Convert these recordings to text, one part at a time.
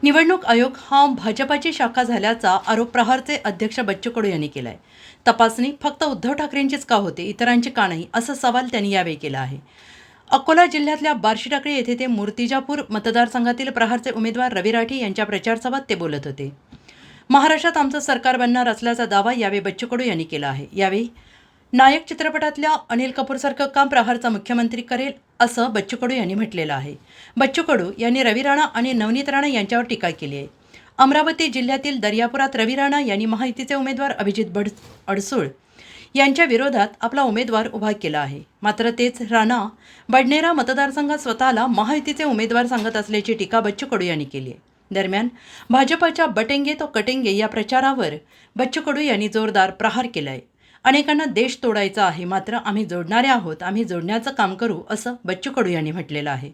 निवडणूक आयोग हा भाजपाची शाखा झाल्याचा आरोप प्रहारचे अध्यक्ष बच्चू कडू यांनी केलाय। तपासणी फक्त उद्धव ठाकरेंचीच का होते, इतरांची का नाही, असा सवाल त्यांनी यावेळी केला आहे। अकोला जिल्ह्यातल्या बार्शीटाकळी येथे ते मूर्तिजापूर मतदारसंघातील प्रहारचे उमेदवार रवी राठी यांच्या प्रचारसभेत ते बोलत होते। महाराष्ट्रात आमचं सरकार बनणार असल्याचा दावा यावेळी बच्चू कडू यांनी केला आहे। यावेळी नायक चित्रपटातल्या अनिल कपूरसारखं काम प्रहारचा मुख्यमंत्री करेल असं बच्चू कडू यांनी म्हटलेलं आहे। बच्चू कडू यांनी रवी राणा आणि नवनीत राणा यांच्यावर टीका केली आहे। अमरावती जिल्ह्यातील दर्यापुरात रवी राणा यांनी महायुतीचे उमेदवार अभिजित अडसूळ यांच्या विरोधात आपला उमेदवार उभा केला आहे। मात्र तेच राणा बडनेरा मतदारसंघात स्वतःला महायुतीचे उमेदवार सांगत असल्याची टीका बच्चू कडू यांनी केली आहे। दरम्यान भाजपाच्या बटेंगे तो कटेंगे या प्रचारावर बच्चू कडू यांनी जोरदार प्रहार केला आहे। अनेकांना देश तोडायचा आहे, मात्र आम्ही जोडणारे आहोत, आम्ही जोडण्याचं काम करू, असं बच्चू कडू यांनी म्हटलेलं आहे।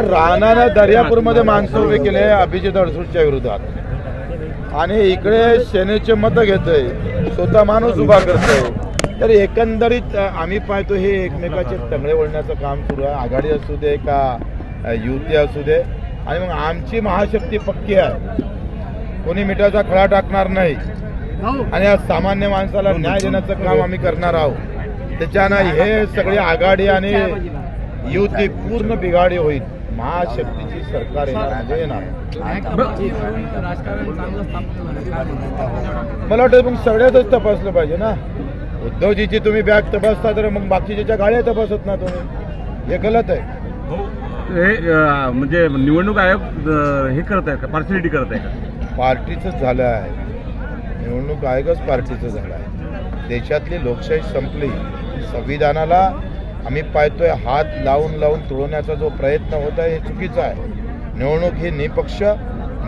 राणानं दर्यापूरमध्ये माणसं उभे केले अभिजित अडसूळच्या विरोधात आणि इकडे सेनेचे मतं घेतोय, स्वतः माणूस उभा करतोय। तर एकंदरीत आम्ही पाहतो हे एकमेकाचे तंगडे वळण्याचं काम सुरू आहे। आघाडी असू दे का युती असू दे, आणि मग आमची महाशक्ती पक्की आहे, कोणी मिठाचा खळा टाकणार नाही आणि आज सामान्य माणसाला न्याय देण्याचं काम आम्ही करणार आहोत। त्याच्यानं हे सगळी आघाडी आणि युती पूर्ण बिघाडी होईल। महाशक्तीची सरकार येणार म्हणजे येणार। मला वाटतं मग सगळ्यातच तपासलं पाहिजे ना। उद्धवजीची तुम्ही बॅग तपासता तर मग बाकीच्या गाड्या तपासत ना तुम्ही, हे गलत आहे। म्हणजे निवडणूक आयोग हे करत आहे का, पार्शियलिटी करत आहे का? पार्टीचंच झालं आहे, निवडणूक आयोगच पार्टीचं झालं आहे। देशातली लोकशाही संपली। संविधानाला आम्ही पाहतोय हात लावून तुडवण्याचा जो प्रयत्न होत आहे हे चुकीचं आहे। निवडणूक ही निपक्ष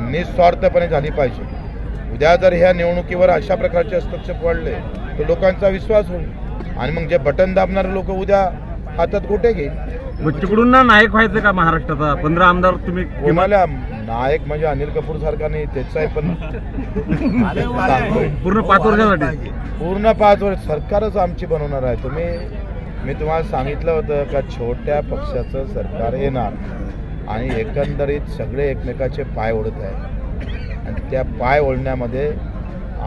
निस्वार्थपणे झाली पाहिजे। उद्या जर ह्या निवडणुकीवर अशा प्रकारचे हस्तक्षेप वाढले तर लोकांचा विश्वास होईल आणि मग जे बटन दाबणारे लोक उद्या हातात गोटे घेईल। बच्चूकडूंना नायक व्हायचं का महाराष्ट्राचा? 15 आमदार तुम्ही कोणाला नायक म्हणजे अनिल कपूर सारखा नाही, त्याचा आहे पण पूर्ण 5 वर्षासाठी पूर्ण 5 वर्ष सरकारच आमची बनवणार आहे। मी तुम्हाला सांगितलं होतं का छोट्या पक्षाचं सरकार येणार आणि एकंदरीत सगळे एकमेकाचे पाय ओढत आहे आणि त्या पाय ओढण्यामध्ये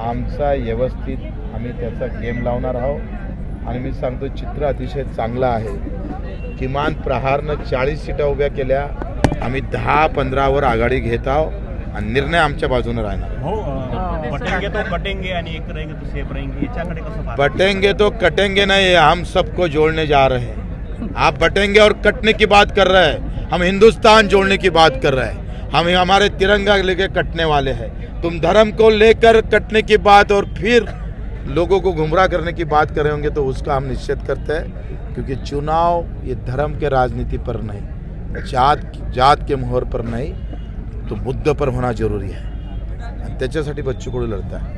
आमचा व्यवस्थित आम्ही त्याचा गेम लावणार आहोत। आणि मी सांगतो चित्र अतिशय चांगलं आहे। किमान प्रहारनं 40 सीटा उभ्या केल्या, आम्ही 10-15 आघाडी घेत आहोत आणि निर्णय आमच्या बाजूने राहणार। बटेंगे तो कटेंगे नहीं, हम सबको जोड़ने जा रहे हैं। आप बटेंगे और कटने की बात कर रहे हैं, हम हिंदुस्तान जोड़ने की बात कर रहे हैं। हम हमारे तिरंगा लेके कटने वाले हैं। तुम धर्म को लेकर कटने की बात और फिर लोगों को गुमराह करने की बात कर रहे होंगे तो उसका हम निश्चित करते हैं, क्योंकि चुनाव ये धर्म के राजनीति पर नहीं, जात के मोहर पर नहीं, तो मुद्दे पर होना जरूरी है। त्याच्यासाठी बच्चू कडू लढत आहे।